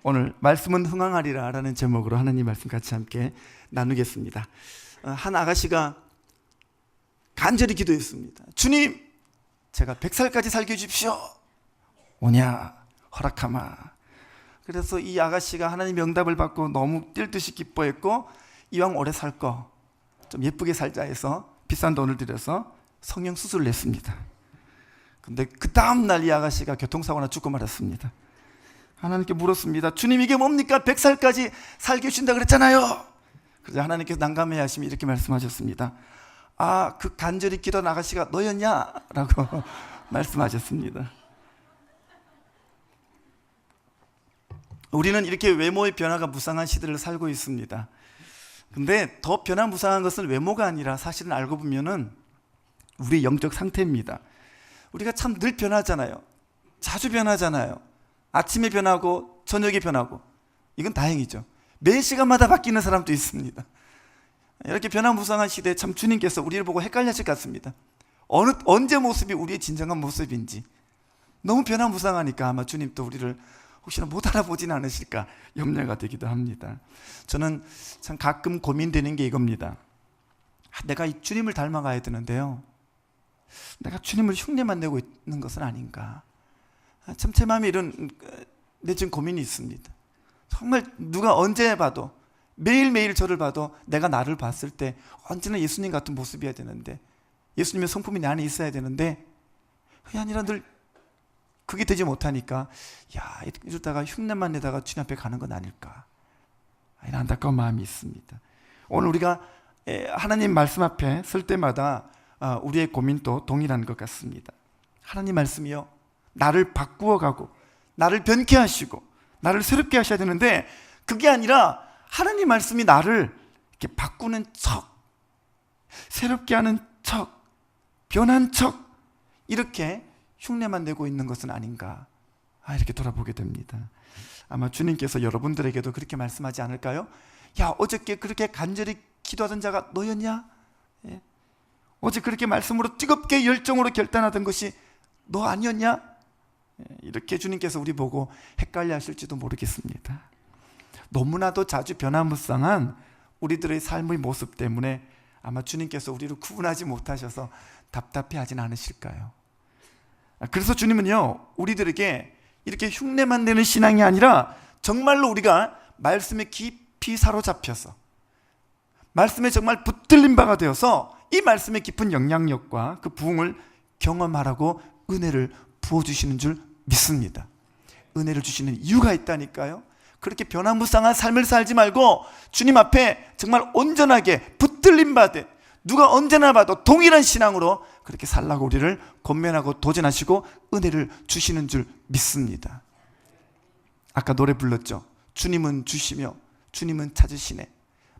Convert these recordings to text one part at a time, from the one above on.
오늘 말씀은 흥황하리라 라는 제목으로 하나님 말씀 같이 함께 나누겠습니다. 한 아가씨가 간절히 기도했습니다. 주님, 제가 100살까지 살게 해주십시오. 오냐 허락하마. 그래서 이 아가씨가 하나님의 응답을 받고 너무 뛸 듯이 기뻐했고, 이왕 오래 살 거 좀 예쁘게 살자 해서 비싼 돈을 들여서 성형 수술을 했습니다. 근데 그 다음날 이 아가씨가 교통사고나 죽고 말았습니다. 하나님께 물었습니다. 주님, 이게 뭡니까? 100살까지 살게 해주신다 그랬잖아요. 그래서 하나님께서 난감해 하시며 이렇게 말씀하셨습니다. 아, 그 간절히 기도한 아가씨가 너였냐? 라고 말씀하셨습니다. 우리는 이렇게 외모의 변화가 무쌍한 시대를 살고 있습니다. 근데 더 변화무쌍한 것은 외모가 아니라 사실은 알고 보면은 우리의 영적 상태입니다. 우리가 참 늘 변하잖아요. 자주 변하잖아요. 아침에 변하고 저녁에 변하고, 이건 다행이죠. 매 시간마다 바뀌는 사람도 있습니다. 이렇게 변화무쌍한 시대에 참 주님께서 우리를 보고 헷갈리실 것 같습니다. 언제 모습이 우리의 진정한 모습인지 너무 변화무쌍하니까 아마 주님도 우리를 혹시나 못 알아보진 않으실까 염려가 되기도 합니다. 저는 참 가끔 고민되는 게 이겁니다. 내가 이 주님을 닮아가야 되는데요, 내가 주님을 흉내만 내고 있는 것은 아닌가. 참 제 마음에 이런 내적 고민이 있습니다. 정말 누가 언제 봐도, 매일매일 저를 봐도 내가 나를 봤을 때 언제나 예수님 같은 모습이어야 되는데, 예수님의 성품이 내 안에 있어야 되는데 그게 아니라 늘 그게 되지 못하니까 이러다가 흉내만 내다가 주님 앞에 가는 건 아닐까, 이런 안타까운 마음이 있습니다. 오늘 우리가 하나님 말씀 앞에 설 때마다 우리의 고민도 동일한 것 같습니다. 하나님 말씀이요, 나를 바꾸어 가고 나를 변케 하시고 나를 새롭게 하셔야 되는데, 그게 아니라 하나님 말씀이 나를 이렇게 바꾸는 척, 새롭게 하는 척, 변한 척, 이렇게 흉내만 내고 있는 것은 아닌가, 이렇게 돌아보게 됩니다. 아마 주님께서 여러분들에게도 그렇게 말씀하지 않을까요? 야, 어저께 그렇게 간절히 기도하던 자가 너였냐? 어제 그렇게 말씀으로 뜨겁게 열정으로 결단하던 것이 너 아니었냐? 이렇게 주님께서 우리 보고 헷갈려 하실지도 모르겠습니다. 너무나도 자주 변화무쌍한 우리들의 삶의 모습 때문에 아마 주님께서 우리를 구분하지 못하셔서 답답해 하진 않으실까요? 그래서 주님은요, 우리들에게 이렇게 흉내만 내는 신앙이 아니라 정말로 우리가 말씀에 깊이 사로잡혀서 말씀에 정말 붙들린 바가 되어서 이 말씀의 깊은 영향력과 그 부흥을 경험하라고 은혜를 부어주시는 줄 믿습니다. 은혜를 주시는 이유가 있다니까요. 그렇게 변화무쌍한 삶을 살지 말고 주님 앞에 정말 온전하게 붙들림 받되 누가 언제나 봐도 동일한 신앙으로 그렇게 살라고 우리를 권면하고 도전하시고 은혜를 주시는 줄 믿습니다. 아까 노래 불렀죠. 주님은 주시며 주님은 찾으시네.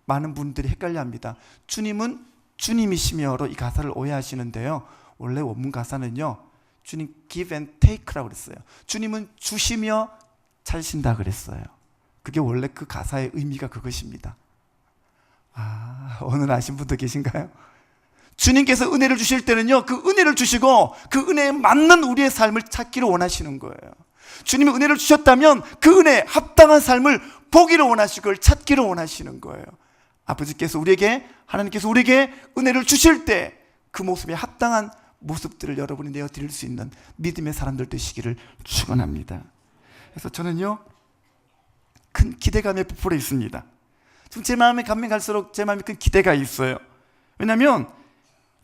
많은 분들이 헷갈려합니다. 주님은 주님이시며로 이 가사를 오해하시는데요, 원래 원문 가사는요, 주님 give and take라고 그랬어요. 주님은 주시며 찾으신다 그랬어요. 그게 원래 그 가사의 의미가 그것입니다. 오늘 아신 분도 계신가요? 주님께서 은혜를 주실 때는요, 그 은혜를 주시고 그 은혜에 맞는 우리의 삶을 찾기를 원하시는 거예요. 주님이 은혜를 주셨다면 그 은혜에 합당한 삶을 보기를 원하시고 그걸 찾기를 원하시는 거예요. 아버지께서 우리에게, 하나님께서 우리에게 은혜를 주실 때 그 모습에 합당한 모습들을 여러분이 내어드릴 수 있는 믿음의 사람들 되시기를 축원합니다. 그래서 저는요, 큰 기대감에 부풀어 있습니다. 지금 제 마음에 가면 갈수록 제 마음에 큰 기대가 있어요. 왜냐하면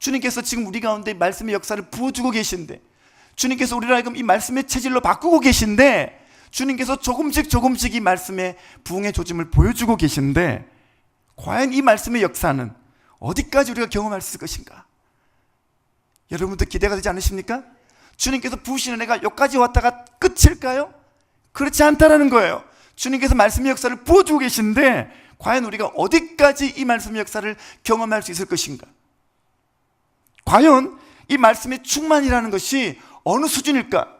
주님께서 지금 우리 가운데 말씀의 역사를 부어주고 계신데, 주님께서 우리를 하여금 이 말씀의 체질로 바꾸고 계신데, 주님께서 조금씩 이 말씀의 부흥의 조짐을 보여주고 계신데, 과연 이 말씀의 역사는 어디까지 우리가 경험할 수 있을 것인가? 여러분도 기대가 되지 않으십니까? 주님께서 부으시는 은혜가 여기까지 왔다가 끝일까요? 그렇지 않다라는 거예요. 주님께서 말씀의 역사를 부어주고 계신데 과연 우리가 어디까지 이 말씀의 역사를 경험할 수 있을 것인가? 과연 이 말씀의 충만이라는 것이 어느 수준일까?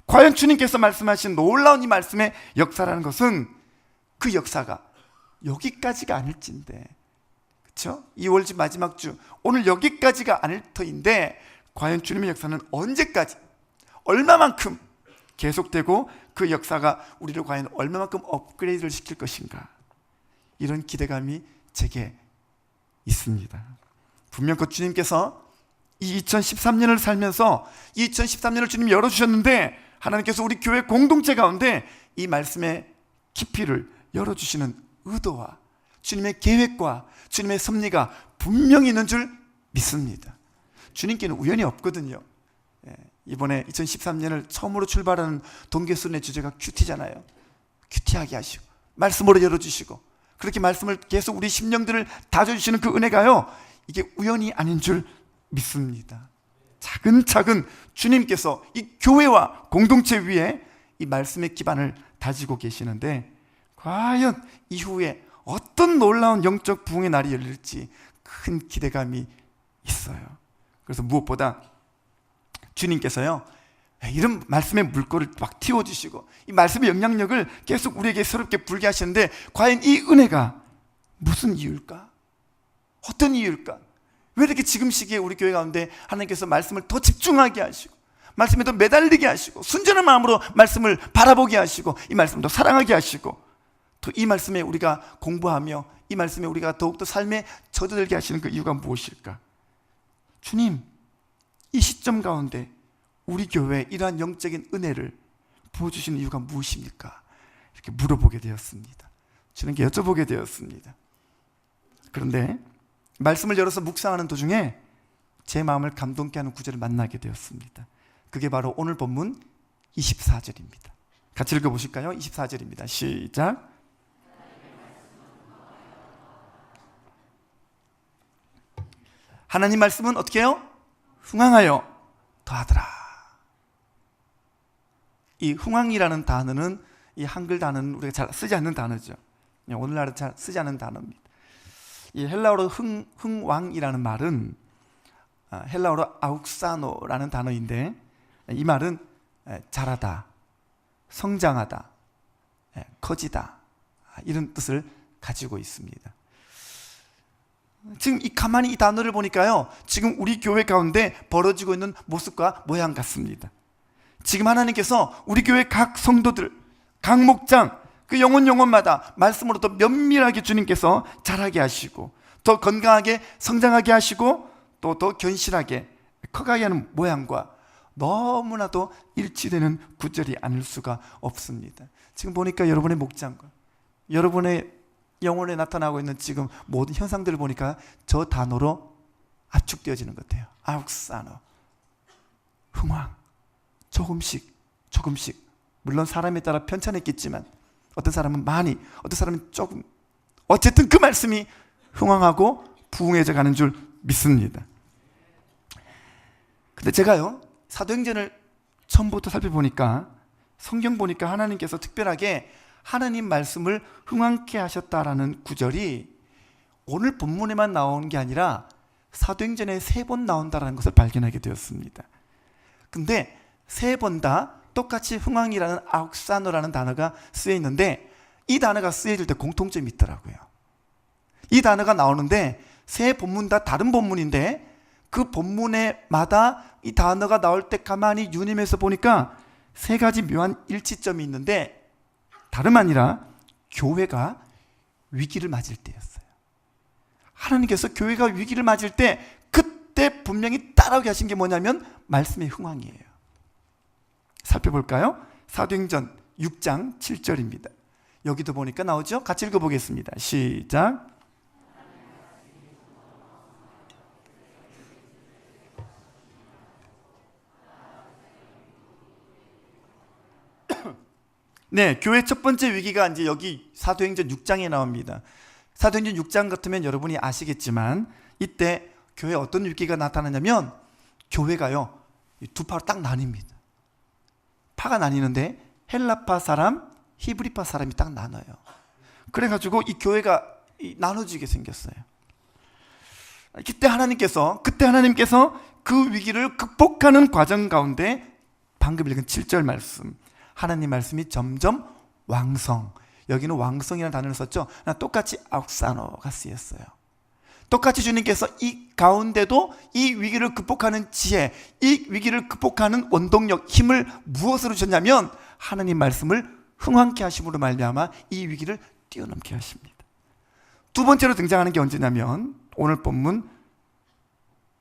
과연 주님께서 말씀하신 놀라운 이 말씀의 역사라는 것은 그 역사가 여기까지가 아닐진데, 그렇죠? 2월주 마지막 주, 오늘 여기까지가 아닐 터인데 과연 주님의 역사는 언제까지, 얼마만큼 계속되고 그 역사가 우리를 과연 얼마만큼 업그레이드를 시킬 것인가, 이런 기대감이 제게 있습니다. 분명 그 주님께서 이 2013년을 살면서 2013년을 주님이 열어주셨는데, 하나님께서 우리 교회 공동체 가운데 이 말씀의 깊이를 열어주시는 의도와 주님의 계획과 주님의 섭리가 분명히 있는 줄 믿습니다. 주님께는 우연이 없거든요. 이번에 2013년을 처음으로 출발하는 동계순회 주제가 큐티잖아요. 큐티하게 하시고 말씀으로 열어주시고 그렇게 말씀을 계속 우리 심령들을 다져주시는 그 은혜가요, 이게 우연이 아닌 줄 믿습니다. 차근차근 주님께서 이 교회와 공동체 위에 이 말씀의 기반을 다지고 계시는데, 과연 이후에 어떤 놀라운 영적 부흥의 날이 열릴지 큰 기대감이 있어요. 그래서 무엇보다 주님께서요, 이런 말씀의 물꼬를 막 틔워주시고 이 말씀의 영향력을 계속 우리에게 새롭게 불게 하시는데, 과연 이 은혜가 무슨 이유일까? 어떤 이유일까? 왜 이렇게 지금 시기에 우리 교회 가운데 하나님께서 말씀을 더 집중하게 하시고 말씀에 더 매달리게 하시고 순전한 마음으로 말씀을 바라보게 하시고 이 말씀을 더 사랑하게 하시고 또 이 말씀에 우리가 공부하며 이 말씀에 우리가 더욱더 삶에 젖어들게 하시는 그 이유가 무엇일까? 주님, 이 시점 가운데 우리 교회에 이러한 영적인 은혜를 부어주시는 이유가 무엇입니까? 이렇게 물어보게 되었습니다. 주님께 여쭤보게 되었습니다. 그런데 말씀을 열어서 묵상하는 도중에 제 마음을 감동케 하는 구절을 만나게 되었습니다. 그게 바로 오늘 본문 24절입니다. 같이 읽어보실까요? 24절입니다. 시작. 하나님 말씀은 어떻게 해요? 흥황하여 더하더라. 이 흥황이라는 단어는, 이 한글 단어는 우리가 잘 쓰지 않는 단어죠. 오늘날은 잘 쓰지 않는 단어입니다. 이 헬라어로 흥왕이라는 말은 헬라어로 아욱사노라는 단어인데, 이 말은 자라다, 성장하다, 커지다, 이런 뜻을 가지고 있습니다. 지금 가만히 이 단어를 보니까요, 지금 우리 교회 가운데 벌어지고 있는 모습과 모양 같습니다. 지금 하나님께서 우리 교회 각 성도들, 각 목장, 그 영혼마다 말씀으로 더 면밀하게 주님께서 자라게 하시고 더 건강하게 성장하게 하시고 또 더 견실하게 커가게 하는 모양과 너무나도 일치되는 구절이 아닐 수가 없습니다. 지금 보니까 여러분의 목장과 여러분의 영혼에 나타나고 있는 지금 모든 현상들을 보니까 저 단어로 압축되어지는 것 같아요. 아욱사노, 흥황, 조금씩 물론 사람에 따라 편차는 어떤 사람은 많이, 어떤 사람은 조금, 어쨌든 그 말씀이 흥황하고 부흥해져 가는 줄 믿습니다. 근데 제가요, 사도행전을 처음부터 살펴보니까, 성경 보니까 하나님께서 특별하게 하나님 말씀을 흥황케 하셨다라는 구절이 오늘 본문에만 나오는 게 아니라 사도행전에 3번 나온다는 것을 발견하게 되었습니다. 근데 3번 다 똑같이 흥황이라는 아욱사노라는 단어가 쓰여 있는데, 이 단어가 쓰여질 때 공통점이 있더라고요. 이 단어가 나오는데 세 본문 다 다른 본문인데 그 본문에마다 이 단어가 나올 때 가만히 유념해서 보니까 3가지 묘한 일치점이 있는데, 다름 아니라 교회가 위기를 맞을 때였어요. 하나님께서 교회가 위기를 맞을 때 그때 분명히 따라오게 하신 게 뭐냐면 말씀의 흥황이에요. 살펴볼까요? 사도행전 6장 7절입니다. 여기도 보니까 나오죠? 같이 읽어보겠습니다. 시작. 네, 교회 첫 번째 위기가 이제 여기 사도행전 6장에 나옵니다. 사도행전 6장 같으면 여러분이 아시겠지만 이때 교회에 어떤 위기가 나타나냐면 교회가요, 두 파로 딱 나뉩니다. 파가 나뉘는데 헬라파 사람, 히브리파 사람이 딱 나눠요. 그래가지고 이 교회가 나눠지게 생겼어요. 그때 하나님께서 그 위기를 극복하는 과정 가운데 방금 읽은 7절 말씀, 하나님 말씀이 점점 왕성, 여기는 왕성이라는 단어를 썼죠. 똑같이 아욱사노가 쓰였어요. 똑같이 주님께서 이 가운데도 이 위기를 극복하는 지혜, 이 위기를 극복하는 원동력, 힘을 무엇으로 주셨냐면 하나님 말씀을 흥황케 하심으로 말미암아 이 위기를 뛰어넘게 하십니다. 두 번째로 등장하는 게 언제냐면 오늘 본문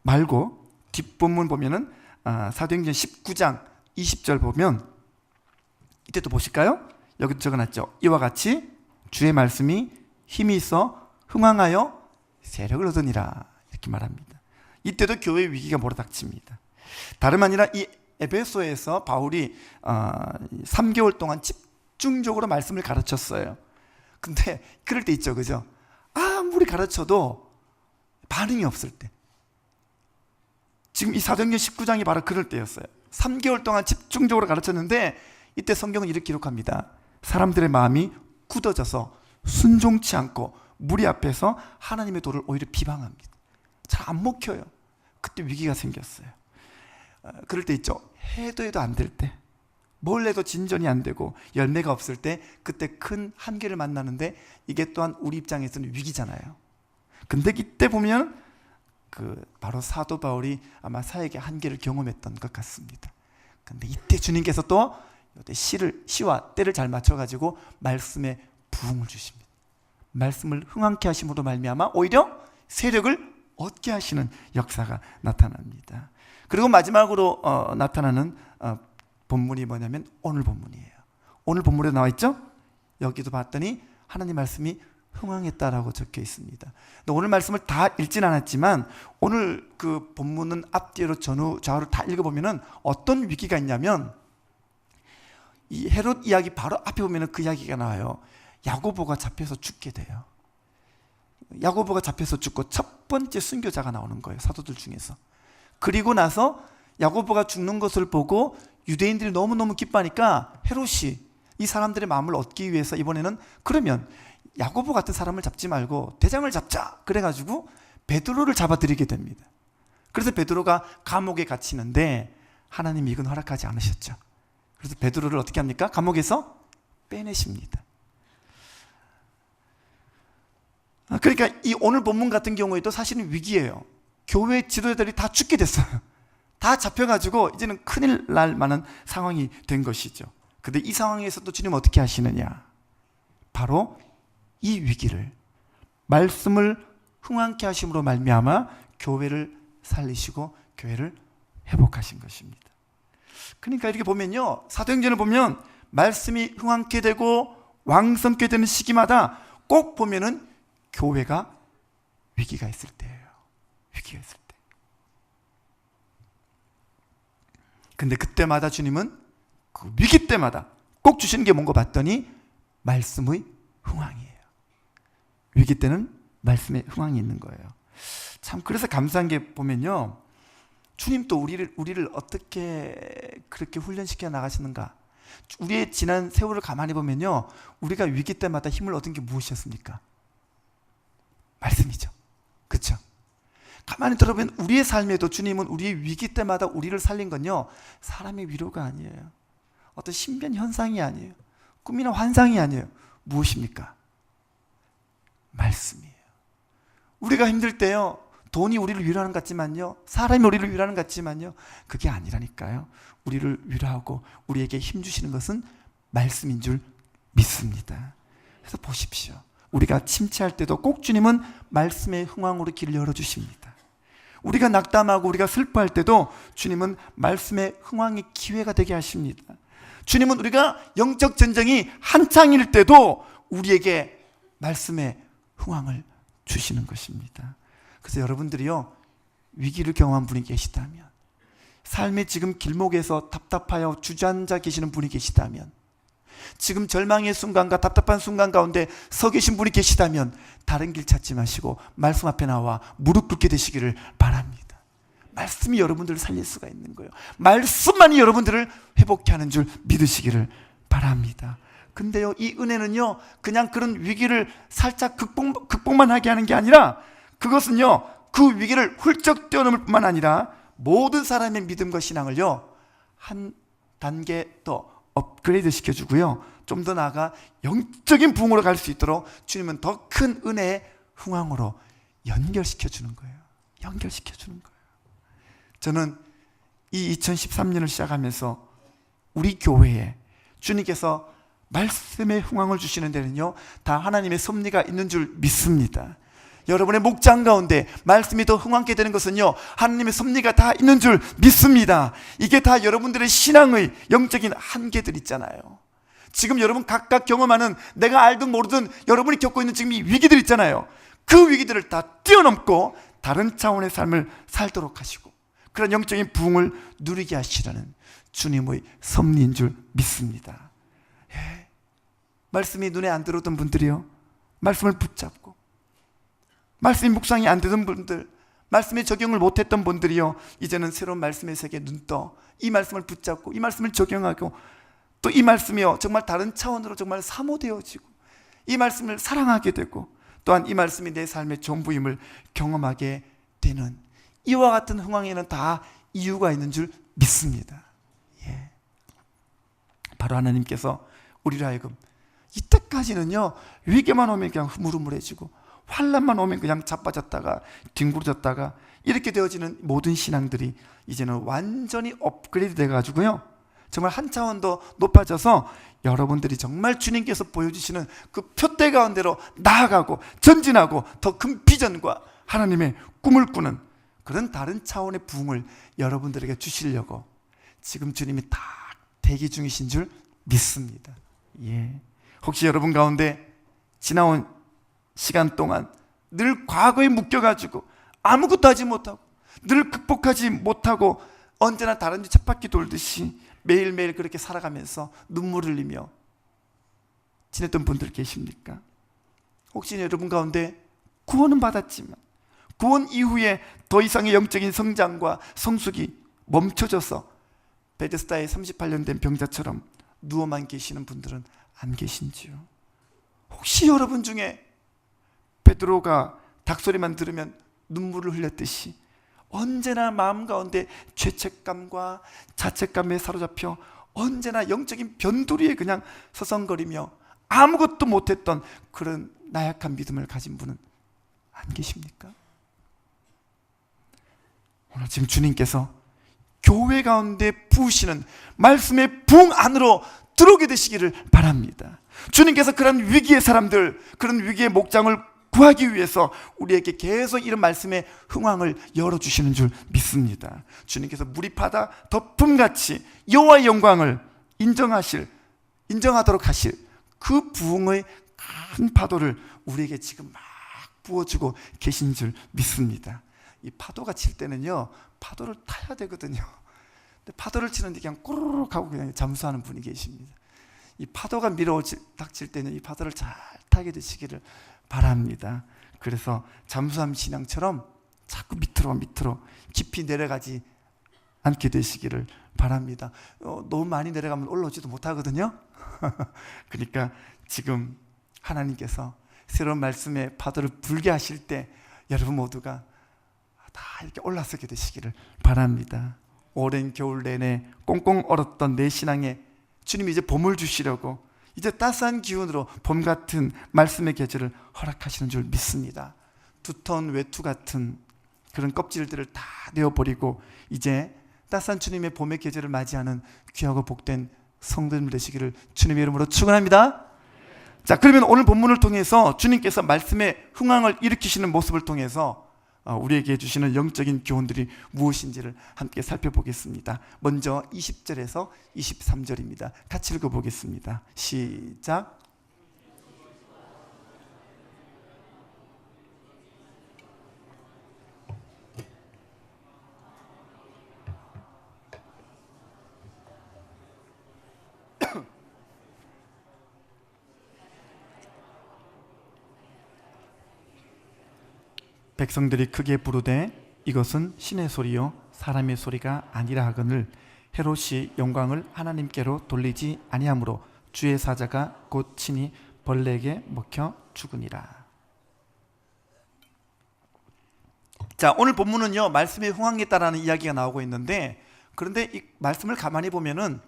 말고 뒷본문 보면은 사도행전 19장 20절 보면 이때도 보실까요? 여기 적어놨죠. 이와 같이 주의 말씀이 힘이 있어 흥황하여 세력을 얻으니라 이렇게 말합니다. 이때도 교회의 위기가 몰아닥칩니다. 다름 아니라 이 에베소에서 바울이 3개월 동안 집중적으로 말씀을 가르쳤어요. 근데 그럴 때 있죠, 그죠? 아무리 가르쳐도 반응이 없을 때. 지금 이 사도행전 19장이 바로 그럴 때였어요. 3개월 동안 집중적으로 가르쳤는데 이때 성경은 이렇게 기록합니다. 사람들의 마음이 굳어져서 순종치 않고 무리 앞에서 하나님의 도를 오히려 비방합니다. 잘 안 먹혀요. 그때 위기가 생겼어요. 그럴 때 있죠. 해도 안 될 때, 뭘 해도 진전이 안 되고 열매가 없을 때 그때 큰 한계를 만나는데 이게 또한 우리 입장에서는 위기잖아요. 근데 이때 보면 바로 사도 바울이 아마 사역의 한계를 경험했던 것 같습니다. 근데 이때 주님께서 또 시와 때를 잘 맞춰가지고 말씀에 부흥을 주십니다. 말씀을 흥황케 하심으로 말미암아 오히려 세력을 얻게 하시는 역사가 나타납니다. 그리고 마지막으로 나타나는 본문이 뭐냐면 오늘 본문이에요. 오늘 본문에 나와 있죠? 여기도 봤더니 하나님 말씀이 흥황했다라고 적혀 있습니다. 오늘 말씀을 다 읽진 않았지만 오늘 그 본문은 앞뒤로 전후 좌우를 다 읽어보면 어떤 위기가 있냐면 이 헤롯 이야기 바로 앞에 보면 그 이야기가 나와요. 야고보가 잡혀서 죽게 돼요. 야고보가 잡혀서 죽고 첫 번째 순교자가 나오는 거예요, 사도들 중에서. 그리고 나서 야고보가 죽는 것을 보고 유대인들이 너무너무 기뻐하니까 헤롯이 이 사람들의 마음을 얻기 위해서 이번에는 그러면 야고보 같은 사람을 잡지 말고 대장을 잡자, 그래가지고 베드로를 잡아들이게 됩니다. 그래서 베드로가 감옥에 갇히는데 하나님이 이건 허락하지 않으셨죠. 그래서 베드로를 어떻게 합니까? 감옥에서 빼내십니다. 그러니까 이 오늘 본문 같은 경우에도 사실은 위기예요. 교회 지도자들이 다 죽게 됐어요. 다 잡혀가지고 이제는 큰일 날 만한 상황이 된 것이죠. 근데 이 상황에서 또 주님 어떻게 하시느냐? 바로 이 위기를 말씀을 흥황케 하심으로 말미암아 교회를 살리시고 교회를 회복하신 것입니다. 그러니까 이렇게 보면요, 사도행전을 보면 말씀이 흥황케 되고 왕성케 되는 시기마다 꼭 보면은 교회가 위기가 있을 때예요. 위기가 있을 때. 근데 그때마다 주님은 그 위기 때마다 꼭 주시는 게 뭔가 봤더니 말씀의 흥황이에요. 위기 때는 말씀의 흥황이 있는 거예요. 참 그래서 감사한 게 보면요, 주님 또 우리를 어떻게 그렇게 훈련시켜 나가시는가. 우리의 지난 세월을 가만히 보면요, 우리가 위기 때마다 힘을 얻은 게 무엇이었습니까? 말씀이죠. 그렇죠? 가만히 들어보면 우리의 삶에도 주님은 우리의 위기 때마다 우리를 살린 건요, 사람의 위로가 아니에요. 어떤 신변 현상이 아니에요. 꿈이나 환상이 아니에요. 무엇입니까? 말씀이에요. 우리가 힘들 때요, 돈이 우리를 위로하는 것 같지만요, 사람이 우리를 위로하는 것 같지만요, 그게 아니라니까요. 우리를 위로하고 우리에게 힘 주시는 것은 말씀인 줄 믿습니다. 그래서 보십시오. 우리가 침체할 때도 꼭 주님은 말씀의 흥황으로 길을 열어주십니다. 우리가 낙담하고 우리가 슬퍼할 때도 주님은 말씀의 흥황의 기회가 되게 하십니다. 주님은 우리가 영적 전쟁이 한창일 때도 우리에게 말씀의 흥황을 주시는 것입니다. 그래서 여러분들이요, 위기를 경험한 분이 계시다면, 삶의 지금 길목에서 답답하여 주저앉아 계시는 분이 계시다면, 지금 절망의 순간과 답답한 순간 가운데 서 계신 분이 계시다면 다른 길 찾지 마시고 말씀 앞에 나와 무릎 꿇게 되시기를 바랍니다. 말씀이 여러분들을 살릴 수가 있는 거예요. 말씀만이 여러분들을 회복케 하는 줄 믿으시기를 바랍니다. 근데요, 이 은혜는요, 그냥 그런 위기를 살짝 극복만 하게 하는 게 아니라, 그것은요, 그 위기를 훌쩍 뛰어넘을 뿐만 아니라 모든 사람의 믿음과 신앙을요, 한 단계 더 업그레이드 시켜주고요, 좀 더 나아가 영적인 부흥으로 갈 수 있도록 주님은 더 큰 은혜의 흥황으로 연결시켜 주는 거예요. 연결시켜 주는 거예요. 저는 이 2013년을 시작하면서 우리 교회에 주님께서 말씀의 흥황을 주시는 데는요, 다 하나님의 섭리가 있는 줄 믿습니다. 여러분의 목장 가운데 말씀이 더 흥황케 되는 것은요, 하나님의 섭리가 다 있는 줄 믿습니다. 이게 다 여러분들의 신앙의 영적인 한계들 있잖아요. 지금 여러분 각각 경험하는, 내가 알든 모르든 여러분이 겪고 있는 지금 이 위기들 있잖아요. 그 위기들을 다 뛰어넘고 다른 차원의 삶을 살도록 하시고 그런 영적인 부흥을 누리게 하시라는 주님의 섭리인 줄 믿습니다. 예. 말씀이 눈에 안 들어오던 분들이요, 말씀을 붙잡고, 말씀이 묵상이 안 되던 분들, 말씀에 적용을 못했던 분들이요, 이제는 새로운 말씀의 세계에 눈떠 이 말씀을 붙잡고 이 말씀을 적용하고 또 이 말씀이요 정말 다른 차원으로 정말 사모되어지고 이 말씀을 사랑하게 되고 또한 이 말씀이 내 삶의 전부임을 경험하게 되는, 이와 같은 흥황에는 다 이유가 있는 줄 믿습니다. 예. 바로 하나님께서 우리를 하여금 이때까지는요, 위기만 오면 그냥 흐물흐물해지고 환난만 오면 그냥 자빠졌다가 뒹굴어졌다가 이렇게 되어지는 모든 신앙들이 이제는 완전히 업그레이드 돼가지고요, 정말 한 차원 더 높아져서 여러분들이 정말 주님께서 보여주시는 그 표대 가운데로 나아가고 전진하고 더 큰 비전과 하나님의 꿈을 꾸는 그런 다른 차원의 부흥을 여러분들에게 주시려고 지금 주님이 다 대기 중이신 줄 믿습니다. 예. 혹시 여러분 가운데 지나온 시간 동안 늘 과거에 묶여가지고 아무것도 하지 못하고 늘 극복하지 못하고 언제나 다른 데 쳇바퀴 돌듯이 매일매일 그렇게 살아가면서 눈물을 흘리며 지냈던 분들 계십니까? 혹시 여러분 가운데 구원은 받았지만 구원 이후에 더 이상의 영적인 성장과 성숙이 멈춰져서 베데스다에 38년 된 병자처럼 누워만 계시는 분들은 안 계신지요? 혹시 여러분 중에 베드로가 닭소리만 들으면 눈물을 흘렸듯이 언제나 마음 가운데 죄책감과 자책감에 사로잡혀 언제나 영적인 변두리에 그냥 서성거리며 아무것도 못했던 그런 나약한 믿음을 가진 분은 안 계십니까? 오늘 지금 주님께서 교회 가운데 부으시는 말씀의 부흥 안으로 들어오게 되시기를 바랍니다. 주님께서 그런 위기의 사람들, 그런 위기의 목장을 구하기 위해서 우리에게 계속 이런 말씀의 흥황을 열어주시는 줄 믿습니다. 주님께서 물이 파다 덮음같이 여호와의 영광을 인정하도록 하실 그 부흥의 큰 파도를 우리에게 지금 막 부어주고 계신 줄 믿습니다. 이 파도가 칠 때는요, 파도를 타야 되거든요. 근데 파도를 치는데 그냥 꼬르륵 하고 그냥 잠수하는 분이 계십니다. 이 파도가 닥칠 때는 이 파도를 잘 타게 되시기를 바랍니다. 그래서 잠수함 신앙처럼 자꾸 밑으로 깊이 내려가지 않게 되시기를 바랍니다. 너무 많이 내려가면 올라오지도 못하거든요. 그러니까 지금 하나님께서 새로운 말씀의 파도를 불게 하실 때 여러분 모두가 다 이렇게 올라서게 되시기를 바랍니다. 오랜 겨울 내내 꽁꽁 얼었던 내 신앙에 주님이 이제 봄을 주시려고 이제 따스한 기운으로 봄 같은 말씀의 계절을 허락하시는 줄 믿습니다. 두터운 외투 같은 그런 껍질들을 다 내어버리고 이제 따스한 주님의 봄의 계절을 맞이하는 귀하고 복된 성도님들 되시기를 주님의 이름으로 축원합니다. 자, 그러면 오늘 본문을 통해서 주님께서 말씀의 흥황을 일으키시는 모습을 통해서 우리에게 주시는 영적인 교훈들이 무엇인지를 함께 살펴보겠습니다. 먼저 20절에서 23절입니다. 같이 읽어보겠습니다. 시작. 백성들이 크게 부르되 이것은 신의 소리요 사람의 소리가 아니라 하거늘 헤롯이 영광을 하나님께로 돌리지 아니하므로 주의 사자가 곧 친히 벌레에게 먹혀 죽으니라. 자, 오늘 본문은요 말씀의 흥황했다라는 이야기가 나오고 있는데, 그런데 이 말씀을 가만히 보면은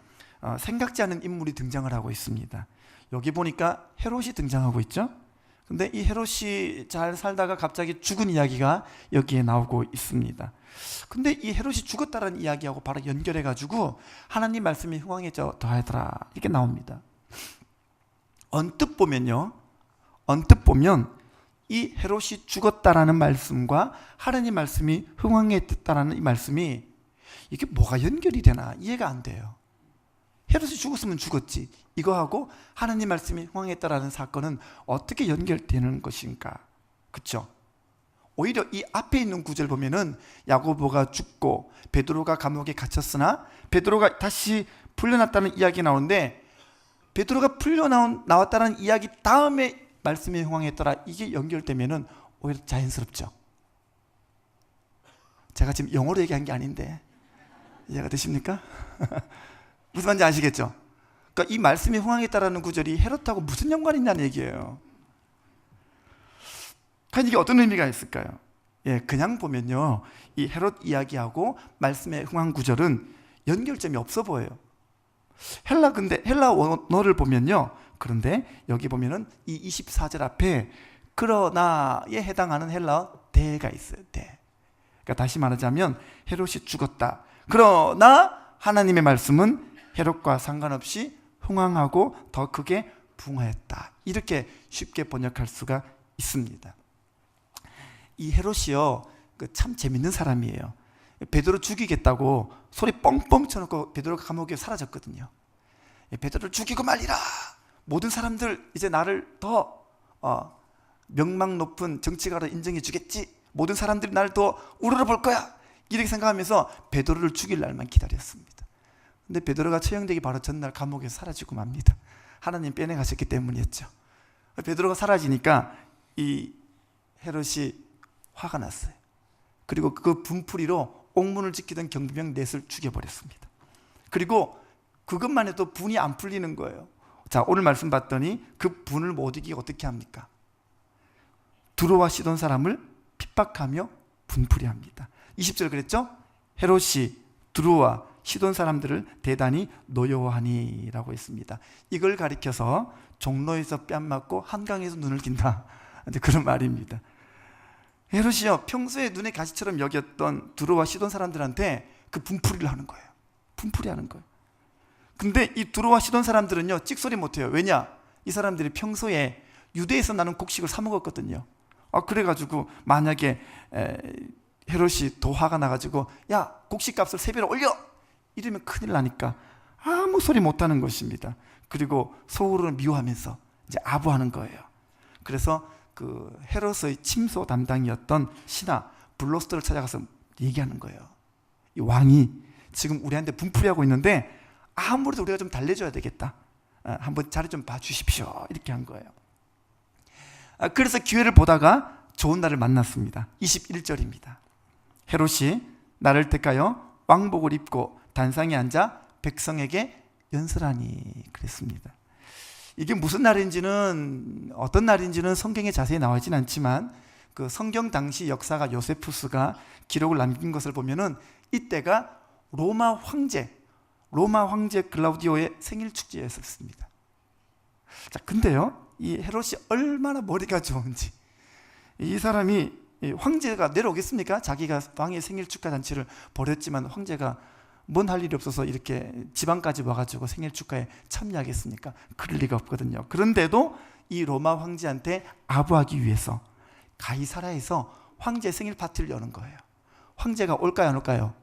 생각지 않은 인물이 등장을 하고 있습니다. 여기 보니까 헤롯이 등장하고 있죠. 근데 이 헤롯이 잘 살다가 갑자기 죽은 이야기가 여기에 나오고 있습니다. 근데 이 헤롯이 죽었다는 이야기하고 바로 연결해 가지고 하나님 말씀이 흥황해져 더하더라 이렇게 나옵니다. 언뜻 보면 이 헤롯이 죽었다라는 말씀과 하나님 말씀이 흥황했다라는 이 말씀이 이게 뭐가 연결이 되나 이해가 안 돼요. 헤롯이 죽었으면 죽었지, 이거하고 하나님 말씀이 흥황했다라는 사건은 어떻게 연결되는 것인가? 그렇죠? 오히려 이 앞에 있는 구절 보면은 야고보가 죽고 베드로가 감옥에 갇혔으나 베드로가 다시 풀려났다는 이야기 나오는데, 베드로가 나왔다는 이야기 다음에 말씀이 흥황했더라 이게 연결되면은 오히려 자연스럽죠. 제가 지금 영어로 얘기한 게 아닌데 이해가 되십니까? 무슨 말인지 아시겠죠? 그러니까 이 말씀이 흥황했다라는 구절이 헤롯하고 무슨 연관이 있냐는 얘기예요. 과연 이게 어떤 의미가 있을까요? 예, 그냥 보면요, 이 헤롯 이야기하고 말씀의 흥황 구절은 연결점이 없어 보여요. 근데 헬라 원어를 보면요, 그런데 여기 보면은 이 24절 앞에 그러나에 해당하는 헬라어 대가 있어요. 대. 그러니까 다시 말하자면 헤롯이 죽었다. 그러나 하나님의 말씀은 헤롯과 상관없이 흥황하고 더 크게 붕하였다. 이렇게 쉽게 번역할 수가 있습니다. 이 헤롯이요, 참 재밌는 사람이에요. 베드로 죽이겠다고 소리 뻥뻥 쳐놓고 베드로가 감옥에 사라졌거든요. 베드로를 죽이고 말리라. 모든 사람들 이제 나를 더 명망 높은 정치가로 인정해 주겠지. 모든 사람들이 나를 더 우러러볼 거야. 이렇게 생각하면서 베드로를 죽일 날만 기다렸습니다. 근데 베드로가 처형되기 바로 전날 감옥에서 사라지고 맙니다. 하나님 빼내가셨기 때문이었죠. 베드로가 사라지니까 이 헤롯이 화가 났어요. 그리고 그 분풀이로 옥문을 지키던 경비병 넷을 죽여버렸습니다. 그리고 그것만 해도 분이 안 풀리는 거예요. 자, 오늘 말씀 봤더니 그 분을 못 이기게 어떻게 합니까? 두로와 시돈 사람을 핍박하며 분풀이합니다. 20절 그랬죠? 헤롯이 두로와 시돈 사람들을 대단히 노여워하니 라고 했습니다. 이걸 가리켜서 종로에서 뺨 맞고 한강에서 눈을 낀다, 그런 말입니다. 헤롯이요, 평소에 눈에 가시처럼 여겼던 두로와 시돈 사람들한테 그 분풀이를 하는 거예요. 분풀이하는 거예요. 근데 이 두로와 시돈 사람들은요, 찍소리 못해요. 왜냐? 이 사람들이 평소에 유대에서 나는 곡식을 사 먹었거든요. 그래가지고 만약에 헤롯이 더 화가 나가지고 야, 곡식값을 3배로 올려! 이러면 큰일 나니까 아무 소리 못하는 것입니다. 그리고 속으로는 미워하면서 이제 아부하는 거예요. 그래서 그 헤롯의 침소 담당이었던 신하 블로스터를 찾아가서 얘기하는 거예요. 이 왕이 지금 우리한테 분풀이하고 있는데 아무래도 우리가 좀 달래줘야 되겠다. 한번 자리 좀 봐주십시오. 이렇게 한 거예요. 그래서 기회를 보다가 좋은 날을 만났습니다. 21절입니다. 헤롯이 나를 택하여 왕복을 입고 단상에 앉아 백성에게 연설하니 그랬습니다. 이게 무슨 날인지는, 어떤 날인지는 성경에 자세히 나와 있진 않지만 그 성경 당시 역사가 요세푸스가 기록을 남긴 것을 보면은 이때가 로마 황제 글라우디오의 생일 축제였습니다. 자, 근데요, 이 헤롯이 얼마나 머리가 좋은지, 이 사람이, 황제가 내려오겠습니까? 자기가 왕의 생일 축하 잔치를 벌였지만 황제가 뭔 할 일이 없어서 이렇게 지방까지 와가지고 생일 축하에 참여하겠습니까? 그럴 리가 없거든요. 그런데도 이 로마 황제한테 아부하기 위해서 가이사라에서 황제 생일 파티를 여는 거예요. 황제가 올까요, 안 올까요?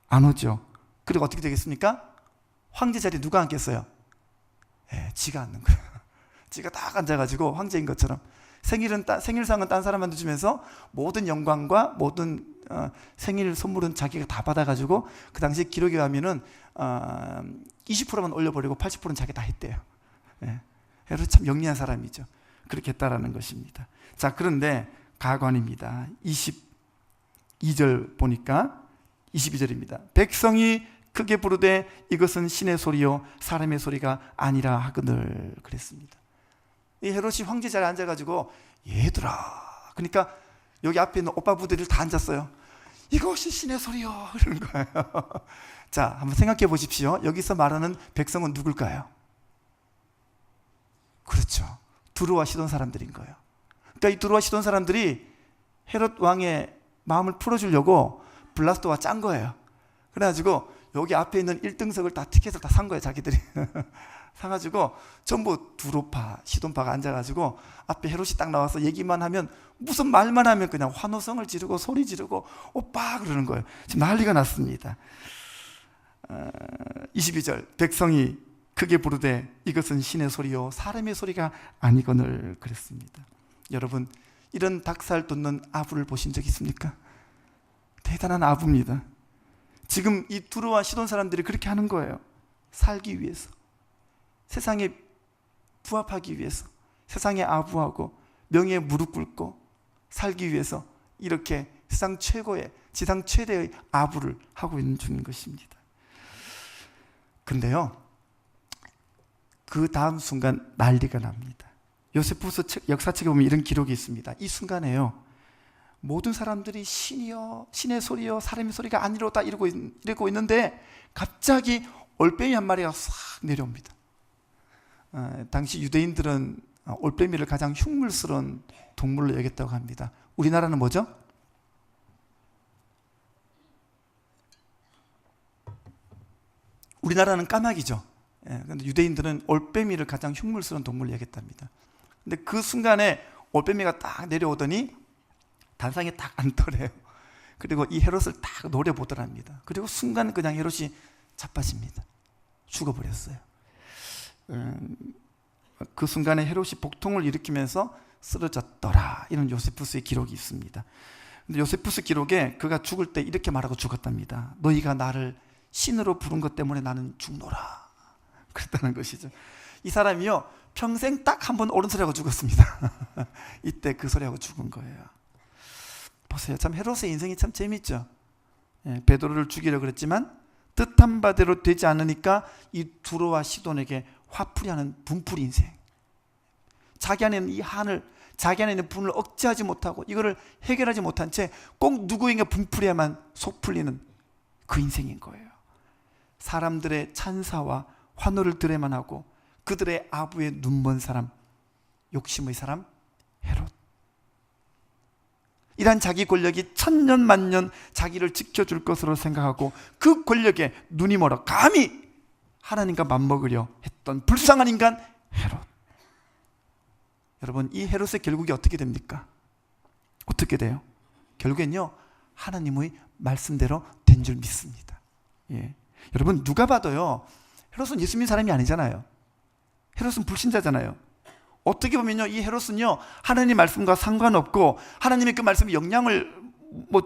안 오죠. 그리고 어떻게 되겠습니까? 황제 자리에 누가 앉겠어요? 지가 앉는 거예요. 지가 딱 앉아가지고 황제인 것처럼 생일상은 딴 사람한테 주면서 모든 영광과 모든 생일 선물은 자기가 다 받아가지고, 그 당시 기록에 하면은 20%만 올려버리고 80%는 자기가 다 했대요. 헤롯 참 영리한 사람이죠. 그렇게 했다라는 것입니다. 자, 그런데 가관입니다. 22절 보니까 22절입니다. 백성이 크게 부르되 이것은 신의 소리요 사람의 소리가 아니라 하거늘 그랬습니다. 이 헤롯이 황제 자리에 앉아가지고 얘들아, 그러니까 여기 앞에 있는 오빠 부대들 다 앉았어요. 이것이 신의 소리요 이러는 거예요. 자, 한번 생각해 보십시오. 여기서 말하는 백성은 누굴까요? 그렇죠, 두루와 시돈 사람들인 거예요. 그러니까 이 두루와 시돈 사람들이 헤롯 왕의 마음을 풀어주려고 블라스도와 짠 거예요. 그래가지고 여기 앞에 있는 1등석을 다 티켓을 다 산 거예요, 자기들이. 사가지고 전부 두루파, 시돈파가 앉아가지고 앞에 헤롯이 딱 나와서 얘기만 하면, 무슨 말만 하면 그냥 환호성을 지르고 소리 지르고 오빠 그러는 거예요. 지금 난리가 났습니다. 22절, 백성이 크게 부르되 이것은 신의 소리요 사람의 소리가 아니거늘 그랬습니다. 여러분, 이런 닭살 돋는 아부를 보신 적 있습니까? 대단한 아부입니다. 지금 이 두루와 시돈 사람들이 그렇게 하는 거예요. 살기 위해서, 세상에 부합하기 위해서, 세상에 아부하고 명예에 무릎 꿇고 살기 위해서 이렇게 세상 최고의, 지상 최대의 아부를 하고 있는 중인 것입니다. 근데요, 그 다음 순간 난리가 납니다. 요세푸스 역사책에 보면 이런 기록이 있습니다. 이 순간에요, 모든 사람들이 신이여, 신의 소리여 사람의 소리가 아니로다 이러고 있는데 갑자기 올빼미 한 마리가 싹 내려옵니다. 당시 유대인들은 올빼미를 가장 흉물스러운 동물로 여겼다고 합니다. 우리나라는 뭐죠? 우리나라는 까마귀죠. 근데 유대인들은 올빼미를 가장 흉물스러운 동물로 여겼답니다. 근데 그 순간에 올빼미가 딱 내려오더니 단상에 딱 앉더래요. 그리고 이 헤롯을 딱 노려보더랍니다. 그리고 순간 그냥 헤롯이 자빠집니다. 죽어버렸어요. 그 순간에 헤롯이 복통을 일으키면서 쓰러졌더라, 이런 요세푸스의 기록이 있습니다. 근데 요세푸스 기록에 그가 죽을 때 이렇게 말하고 죽었답니다. 너희가 나를 신으로 부른 것 때문에 나는 죽노라, 그랬다는 것이죠. 이 사람이요, 평생 딱 한 번 옳은 소리하고 죽었습니다. 이때 그 소리하고 죽은 거예요. 보세요, 참 헤롯의 인생이 참 재밌죠. 베드로를 죽이려고 그랬지만 뜻한 바대로 되지 않으니까 이 두로와 시돈에게 화풀이하는 분풀이 인생. 자기 안에 있는 이 한을, 자기 안에 있는 분을 억제하지 못하고 이거를 해결하지 못한 채 꼭 누구에게 분풀이야만 속 풀리는 그 인생인 거예요. 사람들의 찬사와 환호를 들어야만 하고 그들의 아부에 눈먼 사람, 욕심의 사람 헤롯. 이러한 자기 권력이 천년 만년 자기를 지켜줄 것으로 생각하고 그 권력에 눈이 멀어 감히 하나님과 맞먹으려 했던 불쌍한 인간 헤롯. 여러분, 이 헤롯의 결국이 어떻게 됩니까? 어떻게 돼요? 결국엔요, 하나님의 말씀대로 된 줄 믿습니다. 여러분, 누가 봐도요, 헤롯은 예수 믿는 사람이 아니잖아요. 헤롯은 불신자잖아요. 어떻게 보면요, 이 헤롯은요, 하나님 말씀과 상관없고 하나님의 그 말씀에 영향을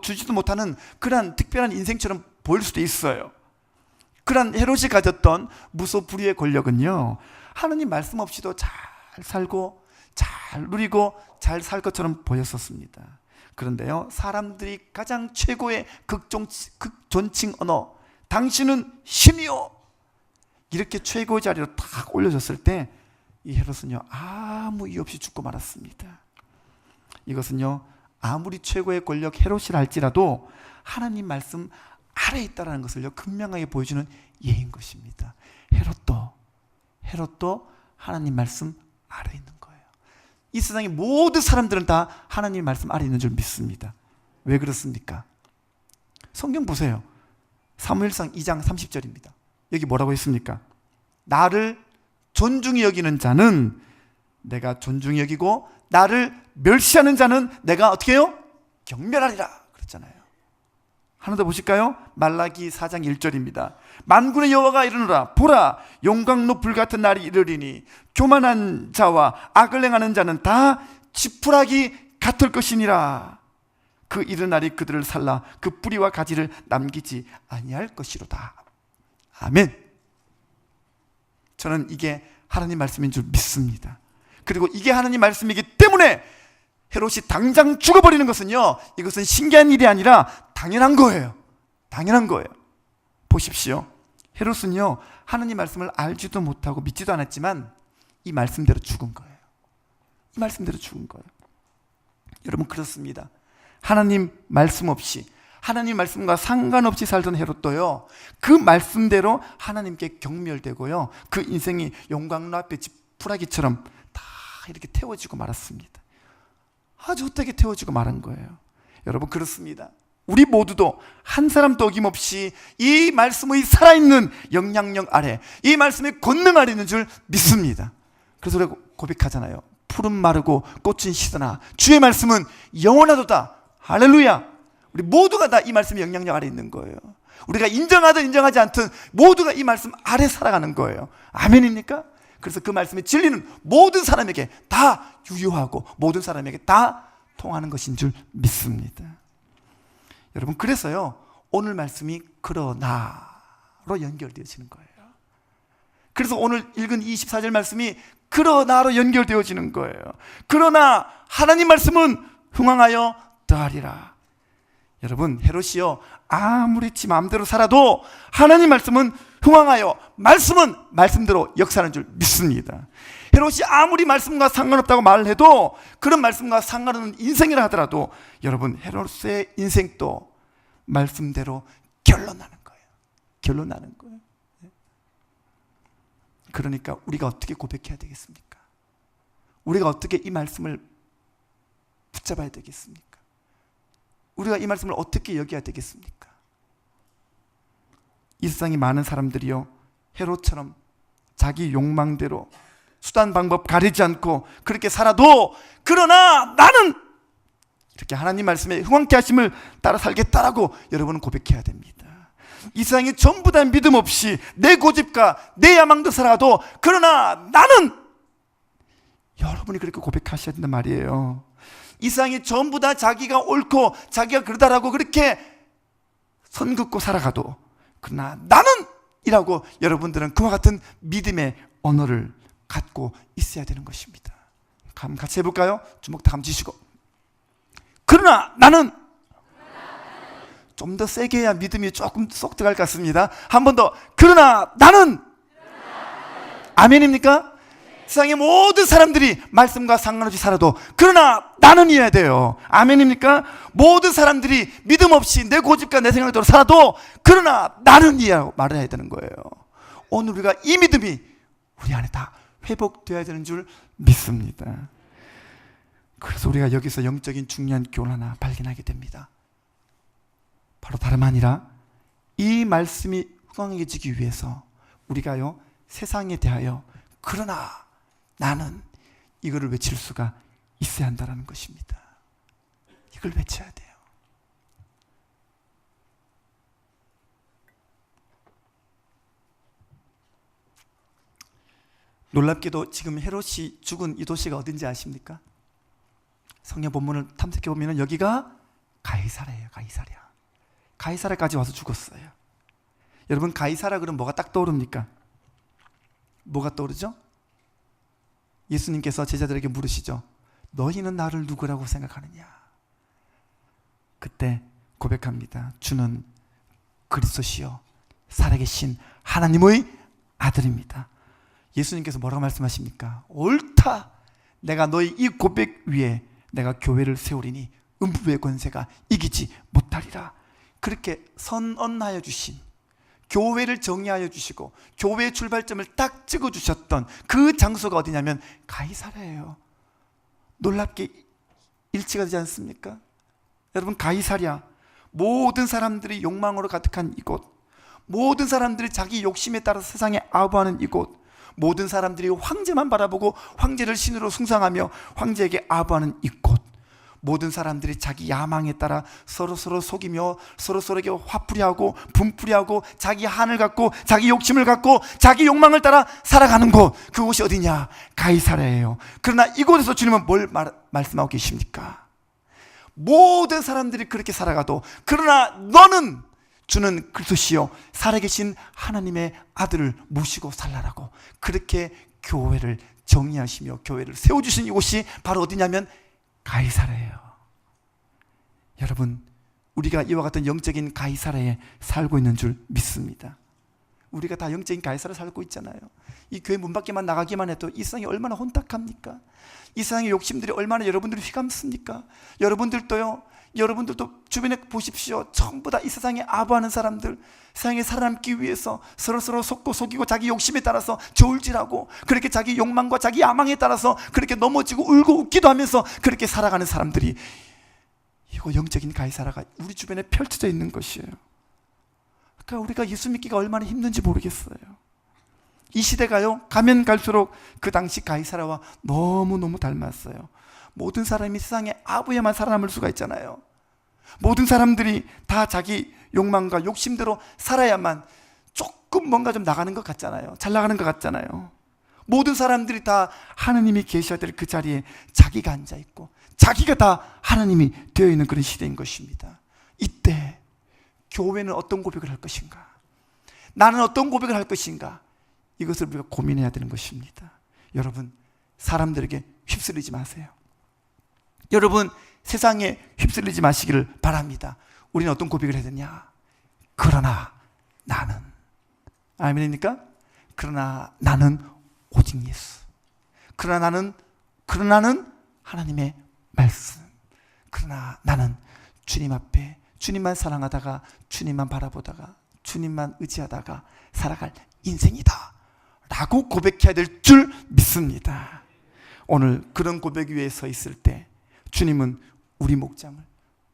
주지도 못하는 그러한 특별한 인생처럼 보일 수도 있어요. 그러한 헤롯이 가졌던 무소불위의 권력은요, 하나님 말씀 없이도 잘 살고 잘 누리고 잘 살 것처럼 보였었습니다. 그런데요, 사람들이 가장 최고의 극존칭 언어, 당신은 신이요, 이렇게 최고의 자리로 딱 올려졌을 때 이 헤롯은요, 아무 이유 없이 죽고 말았습니다. 이것은요, 아무리 최고의 권력 헤롯이라 할지라도 하나님 말씀 아래에 있다는 것을요, 극명하게 보여주는 예인 것입니다. 헤롯도 하나님 말씀 아래에 있는 거예요. 이 세상의 모든 사람들은 다 하나님 말씀 아래에 있는 줄 믿습니다. 왜 그렇습니까? 성경 보세요. 사무엘상 2장 30절입니다. 여기 뭐라고 했습니까? 나를 존중히 여기는 자는 내가 존중히 여기고 나를 멸시하는 자는 내가 어떻게 해요? 경멸하리라 그랬잖아요. 하나 더 보실까요? 말라기 4장 1절입니다. 만군의 여호와가 이르노라, 보라, 용광로 불같은 날이 이르리니 교만한 자와 악을 행하는 자는 다 지푸라기 같을 것이니라. 그 이른 날이 그들을 살라 그 뿌리와 가지를 남기지 아니할 것이로다. 아멘. 저는 이게 하나님 말씀인 줄 믿습니다. 그리고 이게 하나님 말씀이기 때문에 헤롯이 당장 죽어버리는 것은요, 이것은 신기한 일이 아니라 당연한 거예요. 당연한 거예요. 보십시오. 헤롯은요, 하나님 말씀을 알지도 못하고 믿지도 않았지만 이 말씀대로 죽은 거예요. 이 말씀대로 죽은 거예요. 여러분, 그렇습니다. 하나님 말씀 없이, 하나님 말씀과 상관없이 살던 헤롯도요, 그 말씀대로 하나님께 경멸되고요, 그 인생이 용광로 앞에 지푸라기처럼 다 이렇게 태워지고 말았습니다. 아주 헛되게 태워지고 말한 거예요. 여러분, 그렇습니다. 우리 모두도 한 사람도 어김없이 이 말씀의 살아있는 영향력 아래, 이 말씀의 권능 아래 있는 줄 믿습니다. 그래서 우리가 고백하잖아요. 푸른 마르고 꽃은 시드나 주의 말씀은 영원하도다. 할렐루야. 우리 모두가 다 이 말씀의 영향력 아래 있는 거예요. 우리가 인정하든 인정하지 않든 모두가 이 말씀 아래 살아가는 거예요. 아멘입니까? 그래서 그 말씀의 진리는 모든 사람에게 다 유효하고 모든 사람에게 다 통하는 것인 줄 믿습니다. 여러분, 그래서요, 오늘 말씀이 그러나로 연결되어지는 거예요. 그래서 오늘 읽은 24절 말씀이 그러나로 연결되어지는 거예요. 그러나 하나님 말씀은 흥왕하여 더하리라. 여러분, 헤롯이요, 아무리 지 마음대로 살아도 하나님 말씀은 흥왕하여, 말씀은 말씀대로 역사하는 줄 믿습니다. 헤롯이 아무리 말씀과 상관없다고 말을 해도, 그런 말씀과 상관없는 인생이라 하더라도, 여러분, 헤롯의 인생도 말씀대로 결론나는 거예요. 결론나는 거예요. 그러니까 우리가 어떻게 고백해야 되겠습니까? 우리가 어떻게 이 말씀을 붙잡아야 되겠습니까? 우리가 이 말씀을 어떻게 여겨야 되겠습니까? 이 세상에 많은 사람들이요, 헤롯처럼 자기 욕망대로 수단 방법 가리지 않고 그렇게 살아도, 그러나 나는 이렇게 하나님 말씀에 흥왕케 하심을 따라 살겠다라고 여러분은 고백해야 됩니다. 이 세상에 전부 다 믿음 없이 내 고집과 내 야망도 살아도, 그러나 나는, 여러분이 그렇게 고백하셔야 된단 말이에요. 이 세상에 전부 다 자기가 옳고 자기가 그러다라고 그렇게 선 긋고 살아가도, 그러나 나는 이라고 여러분들은 그와 같은 믿음의 언어를 갖고 있어야 되는 것입니다. 같이 해볼까요? 주먹 다 감지시고, 그러나 나는, 좀 더 세게 해야 믿음이 조금 쏙 들어갈 것 같습니다. 한 번 더, 그러나 나는, 아멘입니까? 세상의 모든 사람들이 말씀과 상관없이 살아도, 그러나 나는 이어야 돼요. 아멘입니까? 모든 사람들이 믿음 없이 내 고집과 내 생각대로 살아도, 그러나 나는 이어야 말해야 되는 거예요. 오늘 우리가 이 믿음이 우리 안에 다 회복되어야 되는 줄 믿습니다. 그래서 우리가 여기서 영적인 중요한 교훈 하나 발견하게 됩니다. 바로 다름 아니라 이 말씀이 흥황해지기 위해서 우리가요, 세상에 대하여 그러나 나는, 이거를 외칠 수가 있어야 한다는 것입니다. 이걸 외쳐야 돼요. 놀랍게도 지금 헤롯이 죽은 이 도시가 어딘지 아십니까? 성경 본문을 탐색해 보면 여기가 가이사라예요. 가이사라까지 와서 죽었어요. 여러분, 가이사라 그러면 뭐가 딱 떠오릅니까? 뭐가 떠오르죠? 예수님께서 제자들에게 물으시죠. 너희는 나를 누구라고 생각하느냐? 그때 고백합니다. 주는 그리스도시요 살아계신 하나님의 아들입니다. 예수님께서 뭐라고 말씀하십니까? 옳다. 내가 너희 이 고백 위에 내가 교회를 세우리니 음부의 권세가 이기지 못하리라. 그렇게 선언하여 주신, 교회를 정의하여 주시고 교회의 출발점을 딱 찍어주셨던 그 장소가 어디냐면 가이사랴예요. 놀랍게 일치가 되지 않습니까? 여러분, 가이사랴, 모든 사람들이 욕망으로 가득한 이곳, 모든 사람들이 자기 욕심에 따라 세상에 아부하는 이곳, 모든 사람들이 황제만 바라보고 황제를 신으로 숭상하며 황제에게 아부하는 이곳, 모든 사람들이 자기 야망에 따라 서로서로 속이며 서로서로에게 화풀이하고 분풀이하고 자기 한을 갖고 자기 욕심을 갖고 자기 욕망을 따라 살아가는 곳, 그곳이 어디냐? 가이사랴예요. 그러나 이곳에서 주님은 뭘 말씀하고 계십니까? 모든 사람들이 그렇게 살아가도, 그러나 너는, 주는 그리스도시요 살아계신 하나님의 아들을 모시고 살라라고 그렇게 교회를 정의하시며 교회를 세워주신 이곳이 바로 어디냐면 가이사랴예요. 여러분, 우리가 이와 같은 영적인 가이사랴에 살고 있는 줄 믿습니다. 우리가 다 영적인 가이사를 살고 있잖아요. 이 교회 문 밖에만 나가기만 해도 이 세상이 얼마나 혼탁합니까? 이 세상의 욕심들이 얼마나 여러분들을 휘감습니까? 여러분들도 주변에 보십시오. 전부 다 이 세상에 아부하는 사람들, 세상에 살아남기 위해서 서로서로 속고 속이고 자기 욕심에 따라서 저울질하고 그렇게 자기 욕망과 자기 야망에 따라서 그렇게 넘어지고 울고 웃기도 하면서 그렇게 살아가는 사람들이, 이거 영적인 가이사라가 우리 주변에 펼쳐져 있는 것이에요. 그러니까 우리가 예수 믿기가 얼마나 힘든지 모르겠어요. 이 시대가요, 가면 갈수록 그 당시 가이사라와 너무너무 닮았어요. 모든 사람이 세상에 아부에만 살아남을 수가 있잖아요. 모든 사람들이 다 자기 욕망과 욕심대로 살아야만 조금 뭔가 좀 나가는 것 같잖아요. 잘 나가는 것 같잖아요. 모든 사람들이 다 하나님이 계셔야 될 그 자리에 자기가 앉아있고 자기가 다 하나님이 되어 있는 그런 시대인 것입니다. 이때 교회는 어떤 고백을 할 것인가? 나는 어떤 고백을 할 것인가? 이것을 우리가 고민해야 되는 것입니다. 여러분, 사람들에게 휩쓸리지 마세요. 여러분, 세상에 휩쓸리지 마시기를 바랍니다. 우리는 어떤 고백을 해야 되냐? 그러나 나는, 아멘입니까? 그러나 나는 오직 예수. 그러나 나는 하나님의 말씀. 그러나 나는 주님 앞에 주님만 사랑하다가 주님만 바라보다가 주님만 의지하다가 살아갈 인생이다 라고 고백해야 될 줄 믿습니다. 오늘 그런 고백 위에 서 있을 때 주님은 우리 목장을,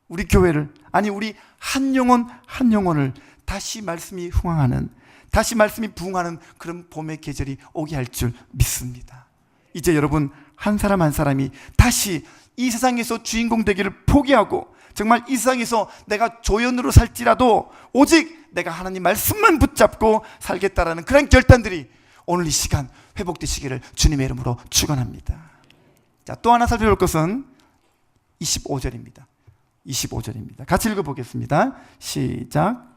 우리 교회를, 아니 우리 한 영혼 한 영혼을 다시 말씀이 흥황하는, 다시 말씀이 부흥하는 그런 봄의 계절이 오게 할 줄 믿습니다. 이제 여러분 한 사람 한 사람이 다시 이 세상에서 주인공 되기를 포기하고 정말 이 세상에서 내가 조연으로 살지라도 오직 내가 하나님 말씀만 붙잡고 살겠다라는 그런 결단들이 오늘 이 시간 회복되시기를 주님의 이름으로 축원합니다. 자, 또 하나 살펴볼 것은 25절입니다. 25절입니다. 같이 읽어보겠습니다. 시작.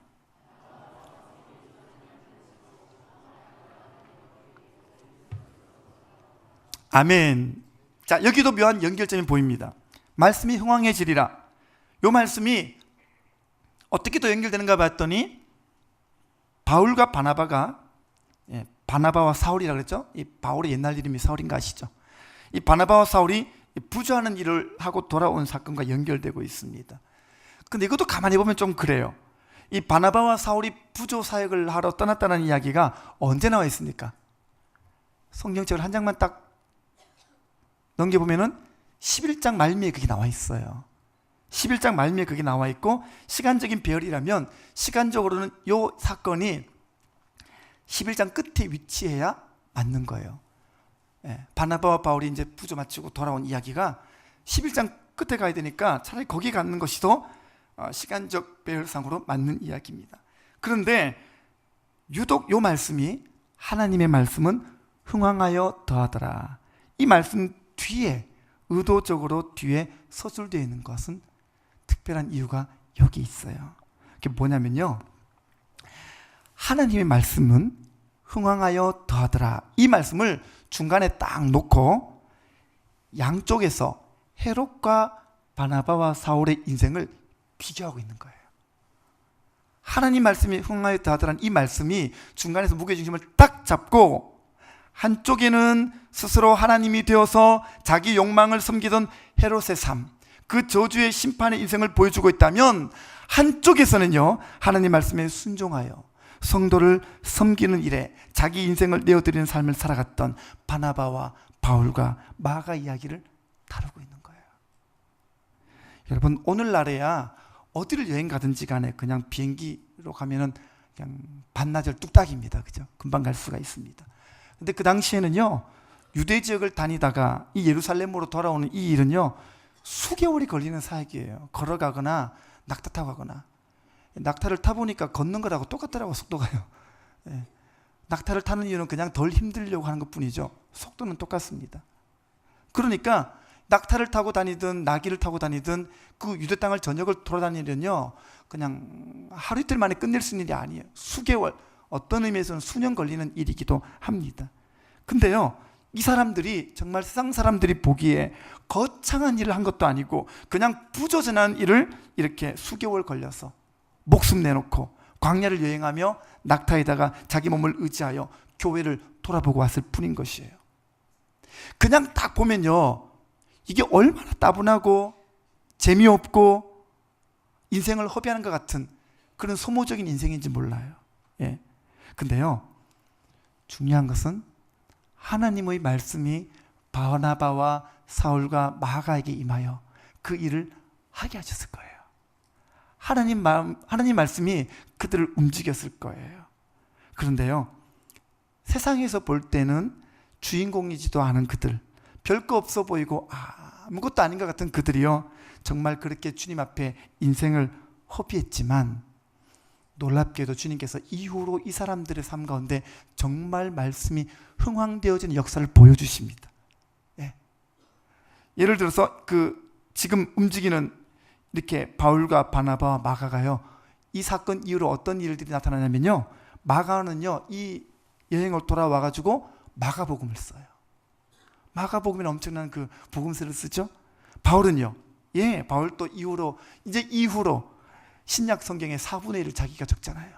아멘. 자, 여기도 묘한 연결점이 보입니다. 말씀이 흥황해지리라. 이 말씀이 어떻게 또 연결되는가 봤더니 바울과 바나바가, 바나바와 사울이라 그랬죠? 이 바울의 옛날 이름이 사울인가 아시죠? 이 바나바와 사울이 부조하는 일을 하고 돌아온 사건과 연결되고 있습니다. 근데 이것도 가만히 보면 좀 그래요. 이 바나바와 사울이 부조 사역을 하러 떠났다는 이야기가 언제 나와 있습니까? 성경책을 한 장만 딱 넘겨보면은 11장 말미에 그게 나와 있어요. 11장 말미에 그게 나와 있고, 시간적인 배열이라면 시간적으로는 이 사건이 11장 끝에 위치해야 맞는 거예요. 바나바와 바울이 이제 부조 마치고 돌아온 이야기가 11장 끝에 가야 되니까 차라리 거기 가는 것이 더 시간적 배열상으로 맞는 이야기입니다. 그런데 유독 이 말씀이, 하나님의 말씀은 흥황하여 더하더라, 이 말씀 뒤에, 의도적으로 뒤에 서술되어 있는 것은 특별한 이유가 여기 있어요. 그게 뭐냐면요, 하나님의 말씀은 흥황하여 더하더라, 이 말씀을 중간에 딱 놓고 양쪽에서 헤롯과 바나바와 사울의 인생을 비교하고 있는 거예요. 하나님 말씀이 흥황하여 더하더라는 이 말씀이 중간에서 무게중심을 딱 잡고, 한쪽에는 스스로 하나님이 되어서 자기 욕망을 섬기던 헤롯의 삶, 그 저주의 심판의 인생을 보여주고 있다면, 한쪽에서는요 하나님 말씀에 순종하여 성도를 섬기는 일에 자기 인생을 내어드리는 삶을 살아갔던 바나바와 바울과 마가 이야기를 다루고 있는 거예요. 여러분, 오늘날에야 어디를 여행 가든지 간에 그냥 비행기로 가면은 그냥 반나절 뚝딱입니다. 그죠? 금방 갈 수가 있습니다. 근데 그 당시에는요, 유대 지역을 다니다가 이 예루살렘으로 돌아오는 이 일은요 수개월이 걸리는 사역이에요. 걸어가거나 낙타 타고 가거나. 낙타를 타보니까 걷는 거라고 똑같더라고, 속도가요. 낙타를 타는 이유는 그냥 덜 힘들려고 하는 것 뿐이죠. 속도는 똑같습니다. 그러니까 낙타를 타고 다니든 나귀를 타고 다니든 그 유대 땅을 전역을 돌아다니면요 그냥 하루 이틀 만에 끝낼 수 있는 일이 아니에요. 수개월, 어떤 의미에서는 수년 걸리는 일이기도 합니다. 근데요, 이 사람들이 정말 세상 사람들이 보기에 거창한 일을 한 것도 아니고 그냥 부조전한 일을 이렇게 수개월 걸려서 목숨 내놓고 광야를 여행하며 낙타에다가 자기 몸을 의지하여 교회를 돌아보고 왔을 뿐인 것이에요. 그냥 딱 보면요, 이게 얼마나 따분하고 재미없고 인생을 허비하는 것 같은 그런 소모적인 인생인지 몰라요. 예. 근데요, 중요한 것은 하나님의 말씀이 바나바와 사울과 마가에게 임하여 그 일을 하게 하셨을 거예요. 하나님 말씀이 그들을 움직였을 거예요. 그런데요, 세상에서 볼 때는 주인공이지도 않은 그들, 별거 없어 보이고 아무것도 아닌 것 같은 그들이요, 정말 그렇게 주님 앞에 인생을 허비했지만 놀랍게도 주님께서 이후로 이 사람들의 삶 가운데 정말 말씀이 흥황되어지는 역사를 보여주십니다. 예. 예를 들어서 지금 움직이는 이렇게 바울과 바나바와 마가가요, 이 사건 이후로 어떤 일들이 나타나냐면요, 마가는요 이 여행을 돌아와가지고 마가복음을 써요. 마가복음에는 엄청난 그 복음서를 쓰죠. 바울은요, 바울도 이후로 신약 성경의 4분의 1을 자기가 적잖아요.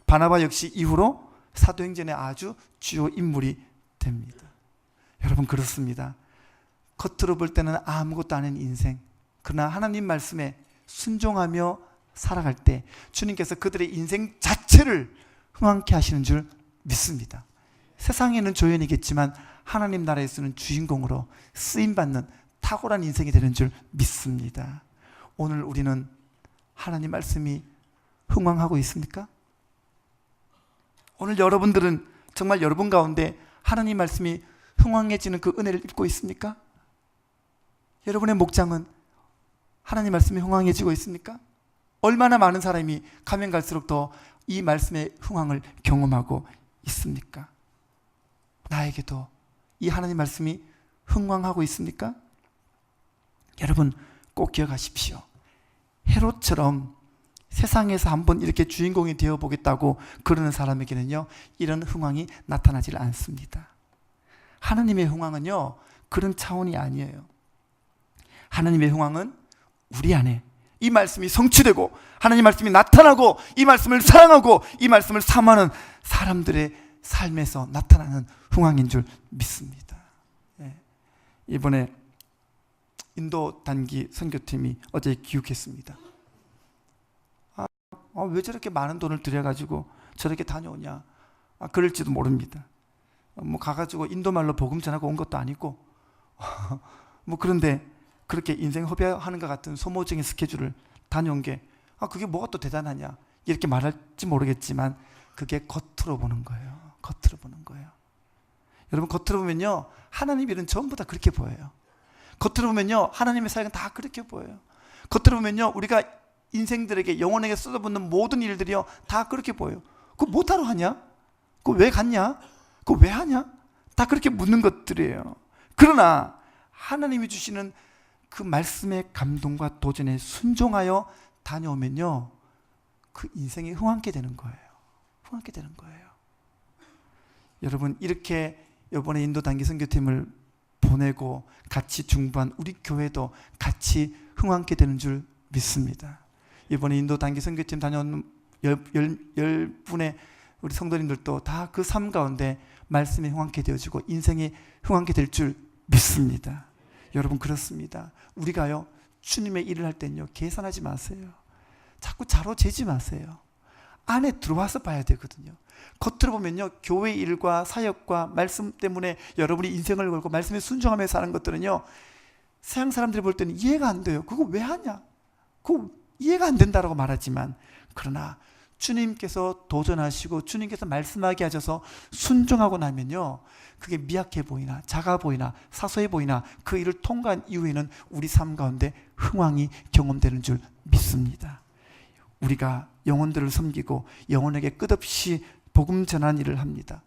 바나바 역시 이후로 사도행전의 아주 주요 인물이 됩니다. 여러분, 그렇습니다. 겉으로 볼 때는 아무것도 아닌 인생, 그러나 하나님 말씀에 순종하며 살아갈 때 주님께서 그들의 인생 자체를 흥황케 하시는 줄 믿습니다. 세상에는 조연이겠지만 하나님 나라에서는 주인공으로 쓰임받는 탁월한 인생이 되는 줄 믿습니다. 오늘 우리는 하나님 말씀이 흥황하고 있습니까? 오늘 여러분들은 정말 여러분 가운데 하나님 말씀이 흥황해지는 그 은혜를 입고 있습니까? 여러분의 목장은 하나님 말씀이 흥황해지고 있습니까? 얼마나 많은 사람이 가면 갈수록 더 이 말씀의 흥황을 경험하고 있습니까? 나에게도 이 하나님 말씀이 흥황하고 있습니까? 여러분, 꼭 기억하십시오. 헤롯처럼 세상에서 한번 이렇게 주인공이 되어보겠다고 그러는 사람에게는요, 이런 흥황이 나타나질 않습니다. 하나님의 흥황은요, 그런 차원이 아니에요. 하나님의 흥황은 우리 안에 이 말씀이 성취되고 하나님 말씀이 나타나고 이 말씀을 사랑하고 이 말씀을 사모하는 사람들의 삶에서 나타나는 흥황인 줄 믿습니다. 이번에 인도 단기 선교팀이 어제 귀국했습니다. 왜 저렇게 많은 돈을 들여가지고 저렇게 다녀오냐, 그럴지도 모릅니다. 가가지고 인도말로 복음 전하고 온 것도 아니고 그런데 그렇게 인생 허비하는 것 같은 소모적인 스케줄을 다녀온 게 그게 뭐가 또 대단하냐 이렇게 말할지 모르겠지만 그게 겉으로 보는 거예요. 겉으로 보는 거예요. 여러분, 겉으로 보면요, 하나님 일은 전부 다 그렇게 보여요. 겉으로 보면요, 하나님의 사역은 다 그렇게 보여요. 겉으로 보면요, 우리가 인생들에게 영혼에게 쏟아붓는 모든 일들이요 다 그렇게 보여요. 그거 뭐하러 하냐? 그거 왜 갔냐? 그거 왜 하냐? 다 그렇게 묻는 것들이에요. 그러나 하나님이 주시는 그 말씀의 감동과 도전에 순종하여 다녀오면요, 그 인생이 흥황케 되는 거예요. 흥황케 되는 거예요. 여러분, 이렇게 이번에 인도 단기 선교팀을 보내고 같이 중보한 우리 교회도 같이 흥황케 되는 줄 믿습니다. 이번에 인도 단기 선교팀 다녀온 10분의 우리 성도님들도 다 그 삶 가운데 말씀이 흥황케 되어지고 인생이 흥황케 될 줄 믿습니다. 여러분, 그렇습니다. 우리가요, 주님의 일을 할 때는요, 계산하지 마세요. 자꾸 자로 재지 마세요. 안에 들어와서 봐야 되거든요. 겉으로 보면요, 교회 일과 사역과 말씀 때문에 여러분이 인생을 걸고 말씀에 순종하며 사는 것들은요, 서양 사람들이 볼 때는 이해가 안 돼요. 그거 왜 하냐? 그거 이해가 안 된다라고 말하지만, 그러나 주님께서 도전하시고 주님께서 말씀하게 하셔서 순종하고 나면요, 그게 미약해 보이나 작아 보이나 사소해 보이나 그 일을 통과한 이후에는 우리 삶 가운데 흥황이 경험되는 줄 믿습니다. 우리가 영혼들을 섬기고 영혼에게 끝없이 복음 전하는 일을 합니다.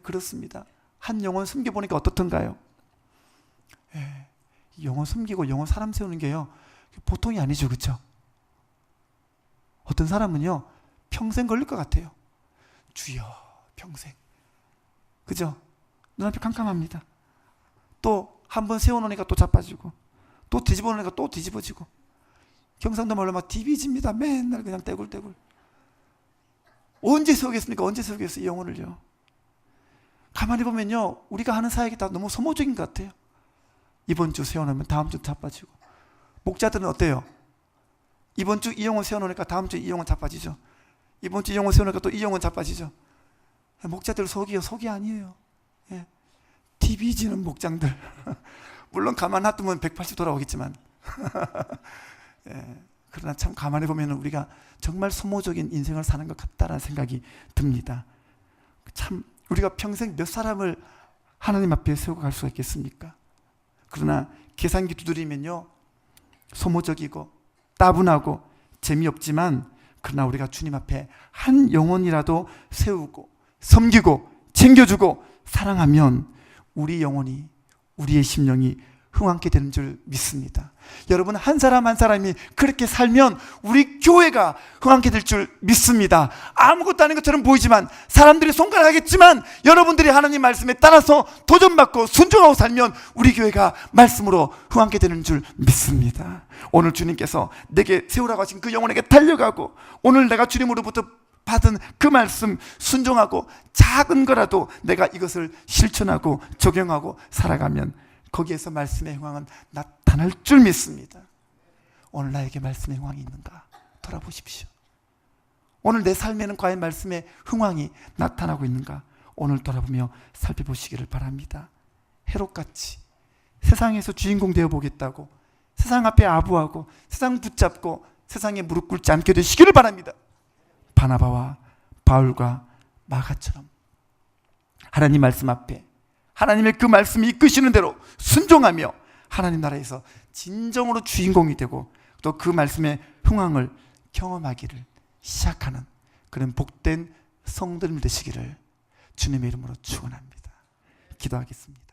그렇습니다. 한 영혼 섬겨보니까 어떻던가요? 영혼 섬기고 영혼 사람 세우는 게요, 보통이 아니죠. 그렇죠? 어떤 사람은요, 평생 걸릴 것 같아요. 주여, 평생. 그죠? 눈앞이 캄캄합니다. 또 한 번 세워놓으니까 또 자빠지고, 또 뒤집어 놓으니까 또 뒤집어지고, 경상도 말로 막 디비집니다. 맨날 그냥 떼굴떼굴. 언제 세우겠습니까? 언제 세우겠어요? 이 영혼을요. 가만히 보면요, 우리가 하는 사역이 다 너무 소모적인 것 같아요. 이번 주 세워놓으면 다음 주 자빠지고. 목자들은 어때요? 이번 주 이 영혼 세워놓으니까 다음 주 이 영혼 자빠지죠. 이번 주 이 영혼 세워놓으니까 또 이 영혼 자빠지죠. 목자들 속이요, 속이 아니에요. 예. TV 지는 목장들. 물론 가만 놔두면 180 돌아오겠지만 예. 그러나 참 가만히 보면 우리가 정말 소모적인 인생을 사는 것 같다라는 생각이 듭니다. 참 우리가 평생 몇 사람을 하나님 앞에 세우고 갈 수가 있겠습니까? 그러나 계산기 두드리면요, 소모적이고 따분하고 재미없지만, 그러나 우리가 주님 앞에 한 영혼이라도 세우고 섬기고 챙겨주고 사랑하면 우리 영혼이, 우리의 심령이 흥황케 되는 줄 믿습니다. 여러분, 한 사람 한 사람이 그렇게 살면 우리 교회가 흥황케 될 줄 믿습니다. 아무것도 아닌 것처럼 보이지만, 사람들이 손가락하겠지만, 여러분들이 하나님 말씀에 따라서 도전받고 순종하고 살면 우리 교회가 말씀으로 흥황케 되는 줄 믿습니다. 오늘 주님께서 내게 세우라고 하신 그 영혼에게 달려가고, 오늘 내가 주님으로부터 받은 그 말씀 순종하고 작은 거라도 내가 이것을 실천하고 적용하고 살아가면 거기에서 말씀의 흥황은 나타날 줄 믿습니다. 오늘 나에게 말씀의 흥황이 있는가 돌아보십시오. 오늘 내 삶에는 과연 말씀의 흥황이 나타나고 있는가 오늘 돌아보며 살펴보시기를 바랍니다. 헤롯같이 세상에서 주인공 되어보겠다고 세상 앞에 아부하고 세상 붙잡고 세상에 무릎 꿇지 않게 되시기를 바랍니다. 바나바와 바울과 마가처럼 하나님 말씀 앞에 하나님의 그 말씀이 이끄시는 대로 순종하며 하나님 나라에서 진정으로 주인공이 되고 또 그 말씀의 흥황을 경험하기를 시작하는 그런 복된 성도님 되시기를 주님의 이름으로 축원합니다. 기도하겠습니다.